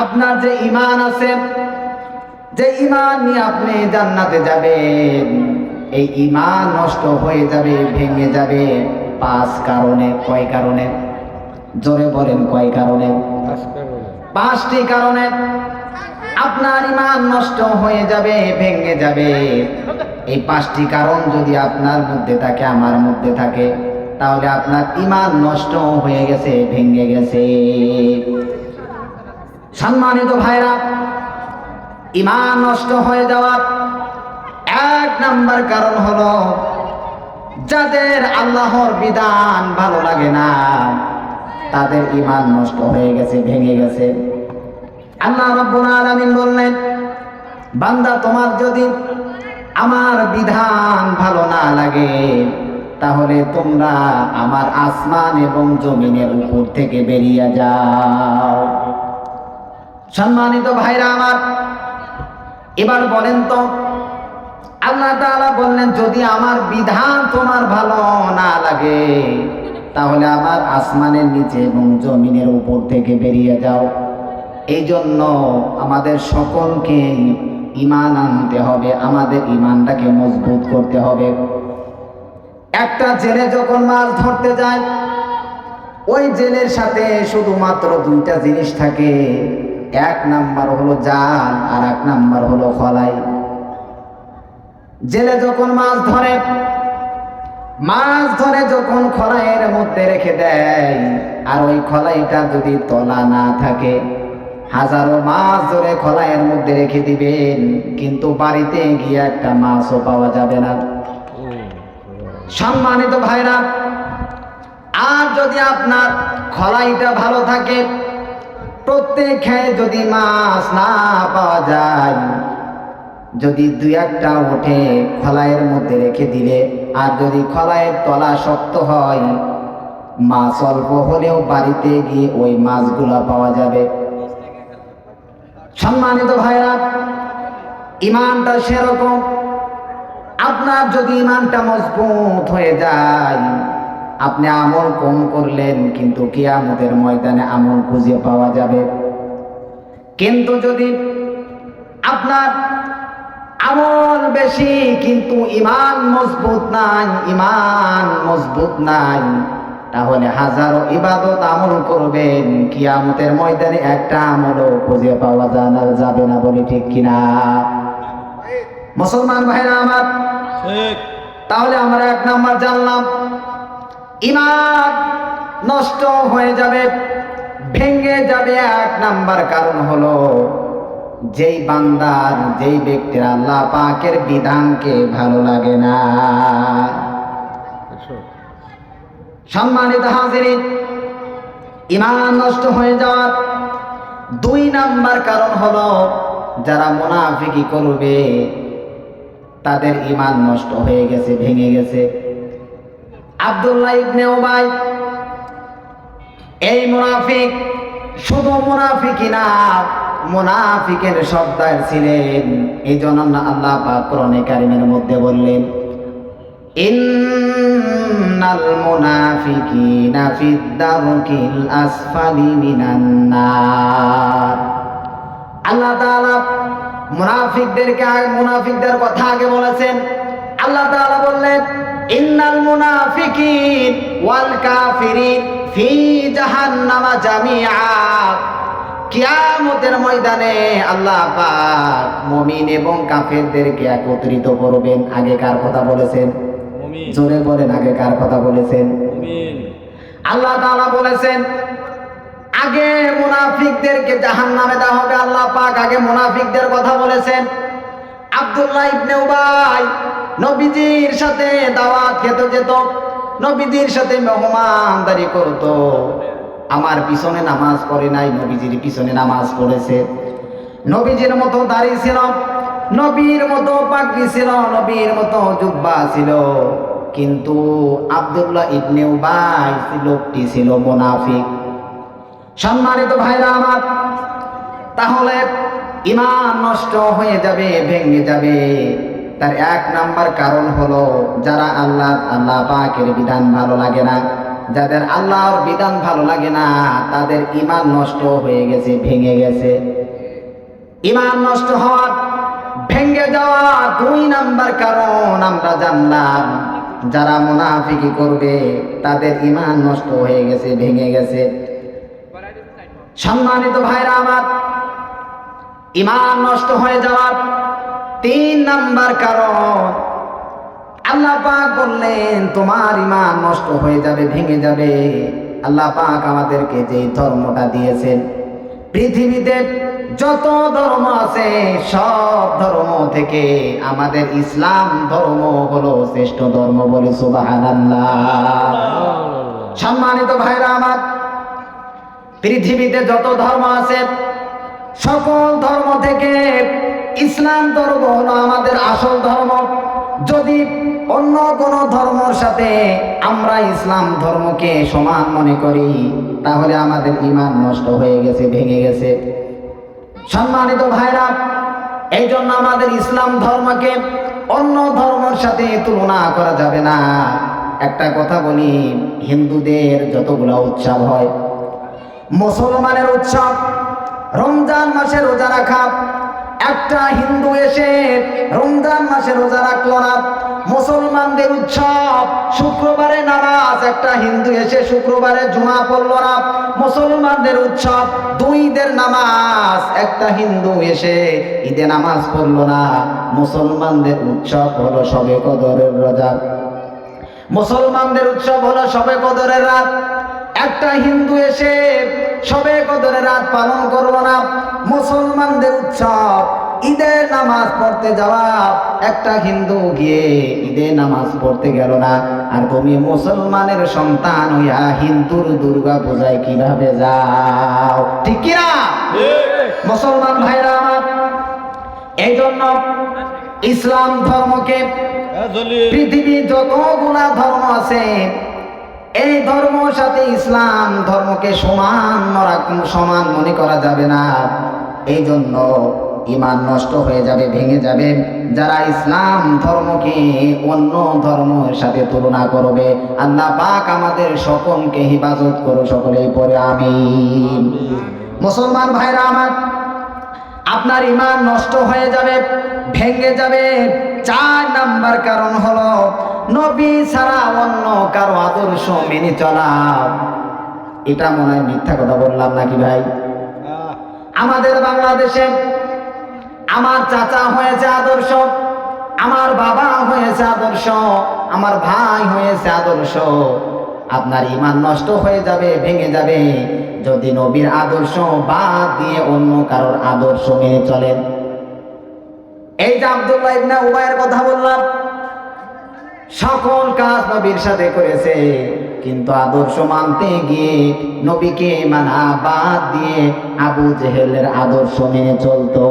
আপনার যে ঈমান আছে, যে ঈমান নিয়ে আপনি জান্নাতে যাবেন, এই ঈমান নষ্ট হয়ে যাবে, ভেঙে যাবে 5 কারণে। কয় কারণে? জোরে বলেন, কয় কারণে? 5টি কারণে আপনার ঈমান নষ্ট হয়ে যাবে, ভেঙে যাবে। এই 5টি কারণ যদি আপনার মধ্যে থাকে, আমার মধ্যে থাকে, তাহলে আপনার ঈমান নষ্ট হয়ে গেছে, ভেঙে গেছে। সম্মানিত ভাইরা, ঈমান নষ্ট হয়ে যাওয়ার 1 নাম্বার কারণ হলো যাদের আল্লাহর বিধান ভালো লাগে না, তাদের ঈমান নষ্ট হয়ে গেছে, ভেঙে গেছে। আল্লাহ রাব্বুল আলামিন বললেন, বান্দা তোমার যদি আমার বিধান ভালো না লাগে, তাহলে তোমরা আমার আসমান এবং জমিনের উপর থেকে বেরিয়ে যাও। সম্মানিত ভাইরা আমার, এবার বলেন তো, আল্লাহ তাআলা বললেন যদি আমার বিধান তোমার ভালো না লাগে, তাহলে আমার আসমানের নিচে এবং জমিনের উপর থেকে বেরিয়ে যাও। এই জন্য আমাদের সকলকে ঈমান আনতে হবে, আমাদের ঈমানটাকে মজবুত করতে হবে। একটা জেলে যখন মাছ ধরতে যায়, ওই জেলের সাথে শুধুমাত্র 2টা জিনিস থাকে। 1 নাম্বার হলো জাল, আর 1 নাম্বার হলো খলাই। জেলে যখন মাছ ধরে যখন খলাইয়ের মধ্যে রেখে দেয়, আর ওই খলাইটা যদি তলা না থাকে, হাজারো মাছ ধরে খলাইয়ের মধ্যে রেখে দিবেন, কিন্তু বাড়িতে গিয়ে একটা মাছও পাওয়া যাবে না। সম্মানিত ভাইরা, আর যদি আপনার খলাইটা ভালো থাকে, প্রত্যেক খেয়ে যদি মাছ না পাওয়া যায়, যদি 2-1টা ওঠে খলাইয়ের মধ্যে রেখে দিলে, আর যদি খলাইয়ের তলা শক্ত হয়, মাছ অল্প হলেও বাড়িতে গিয়ে ওই মাছগুলো পাওয়া যাবে। সম্মানিত ভাইরা, ঈমানটা সেরকম। আপনার যদি ঈমানটা মজবুত হয়ে যায়, আপনি আমল কম করলেন, কিন্তু কিয়ামতের ময়দানে আমল খুঁজে পাওয়া যাবে। কিন্তু যদি আপনার আমল বেশি কিন্তু ঈমান মজবুত নাই, তাহলে হাজারো ইবাদত আমল করবেন, কিয়ামতের ময়দানে একটা আমলও খুঁজে পাওয়া যাবে না। বলি ঠিক কিনা? মুসলমান ভাইরা আমার, তাহলে আমরা 1 নাম্বার জানলাম, ঈমান নষ্ট হয়ে যাবে, ভেঙে যাবে। 1 নাম্বার কারণ হলো যেই বান্দার, যেই ব্যক্তির আল্লাহ পাকের বিধানকে ভালো লাগে না। সম্মানিত হাজিরিন, ঈমান নষ্ট হয়ে যাওয়ার 2 নাম্বার কারণ হলো যারা মুনাফিকি করবে, তাদের ঈমান নষ্ট হয়ে গেছে, ভেঙে গেছে। আব্দুল্লাহ ইবনে উবাই এই মুনাফিক, শুধু মুনাফিকই না, মুনাফিকের সর্দার ছিলেন। এই জন্য আল্লাহ পাক কোরআনে কারিমের মধ্যে বললেন, ইন্নাল মুনাফিকিনা ফিদ দারকিল আসফালি মিনান নার। আল্লাহ তাআলা মুনাফিকদের কথা আগে বলেছেন। আল্লাহ তাআলা বললেন, ইন্নাল মুনাফিকিন ওয়াল কাফিরিন ফি জাহান্নামা জামিআ। কিয়ামতের ময়দানে আল্লাহ পাক মুমিন এবং কাফেরদেরকে একত্রিত করবেন। আগে কার কথা বলেছেন? জোরে বলেন, আগে কার কথা বলেছেন? আল্লাহ তাআলা বলেছেন আগে মুনাফিকদেরকে জাহান্নামে দেওয়া হবে। আল্লাহ পাক আগে মুনাফিকদের কথা বলেছেন। আব্দুল্লাহ ইবনে উবাই নবীজির সাথে দাওয়াত খেতে যেত, নবীজির সাথে মেহমানদারি করত। আমার পিছনে নামাজ পড়ে নাই, নবীজির পিছনে নামাজ পড়েছে। নবীজির মতো দাড়ি ছিল, নবীর মতো পাগড়ি ছিল, নবীর মতো জুব্বা ছিল, কিন্তু আব্দুল্লাহ ইবনে উবাই লোকটি ছিল মুনাফিক। সম্মানিত ভাইরা আমার, তাহলে ঈমান নষ্ট হয়ে যাবে, ভেঙে যাবে। তার 1 নাম্বার কারণ হলো যারা আল্লাহ পাকের বিধান ভালো লাগে না, যাদের আল্লাহর বিধান ভালো লাগে না তাদের ঈমান নষ্ট হয়ে গেছে, ভেঙে গেছে। ঈমান নষ্ট হওয়ার, ভেঙে যাওয়া 2 নাম্বার কারণ আমরা জানলাম, যারা মুনাফিকি করবে তাদের ঈমান নষ্ট হয়ে গেছে, ভেঙে গেছে। সম্মানিত ভাইরা আমার, ঈমান নষ্ট হয়ে যাওয়ার 3 নাম্বার কারণ আল্লাহ পাক বললেন তোমার ঈমান নষ্ট হয়ে যাবে, ভেঙে যাবে। আল্লাহ পাক আমাদেরকে যেই ধর্মটা দিয়েছেন, পৃথিবীতে যত ধর্ম আছে সব ধর্ম থেকে আমাদের ইসলাম ধর্ম হলো শ্রেষ্ঠ ধর্ম, বলে সুবহানাল্লাহ। সম্মানিত ভাইরা আমার, পৃথিবীতে যত ধর্ম আছে সকল ধর্ম থেকে ইসলাম ধর্ম হলো আমাদের আসল ধর্ম। যদি অন্য কোন ধর্মের সাথে আমরা ইসলাম ধর্মকে সমান মনে করি তাহলে আমাদের ঈমান নষ্ট হয়ে গেছে, ভেঙে গেছে। সম্মানিত ভাইরা, এই জন্য আমাদের ইসলাম ধর্মকে অন্য ধর্মের সাথে তুলনা করা যাবে না। একটা কথা বলি, হিন্দুদের যতগুলো উৎসব হয়, মুসলমানের উৎসব রমজান মাসে রোজা রাখা, একটা হিন্দু এসে রমজান মাসে রোজা রাখলো না। মুসলমানদের উৎসব শুক্রবারে নামাজ, একটা হিন্দু এসে শুক্রবারে জুমা পড়লো না। মুসলমানদের উৎসব 2 ঈদের নামাজ, একটা হিন্দু এসে ঈদে নামাজ পড়লো না। মুসলমানদের উৎসব হলো শবে কদরের রোজা, মুসলমানদের উৎসব হলো শবে কদরের রাত, একটা হিন্দু এসে শবে কদরের রাত পালন করলো না। মুসলমানদের উৎসব ঈদের নামাজ পড়তে যাওয়া, একটা হিন্দু গিয়ে ঈদের নামাজ পড়তে গেল না। আর তুমি মুসলমানের সন্তান হইয়া হিন্দুর দুর্গা পূজায় কিভাবে যাও? ঠিক কিনা মুসলমান ভাইরা আমার? এই জন্য ইসলাম ধর্মকে, পৃথিবী যতগুলা ধর্ম আছে এই ধর্মের সাথে ইসলাম ধর্মকে সমান মনে করা যাবে না। এই জন্য ঈমান নষ্ট হয়ে যাবে, ভেঙে যাবে যারা ইসলাম ধর্মকে অন্য ধর্মের সাথে তুলনা করবে। আল্লাহ পাক আমাদের সকলকে হেফাজত করো, সকলেই পড়ে আমিন। মুসলমান ভাইরা আমার, আপনার ঈমান নষ্ট হয়ে যাবে, ভেঙে যাবে 4 নাম্বার কারণ হলো নবী ছাড়া অন্য কারো আদর্শ মেনে চলা। এটা মনে হয় মিথ্যা কথা বললাম নাকি ভাই? আমাদের বাংলাদেশে আমার চাচা হয়েছে আদর্শ, আমার বাবা হয়েছে আদর্শ, আমার ভাই হয়েছে আদর্শ। আপনার ঈমান নষ্ট হয়ে যাবে, ভেঙে যাবে যদি নবীর আদর্শ বাদ দিয়ে অন্য কারোর আদর্শ মেনে চলেন। এই যে আব্দুল্লাহ ইবনে উবাইয়ের কথা বললাম, সকল কাজ নবীর সাথে করেছে, কিন্তু আদর্শ মানতে গিয়ে নবীকে মানা বাদ দিয়ে আবু জেহেলের আদর্শ মেনে চলতো।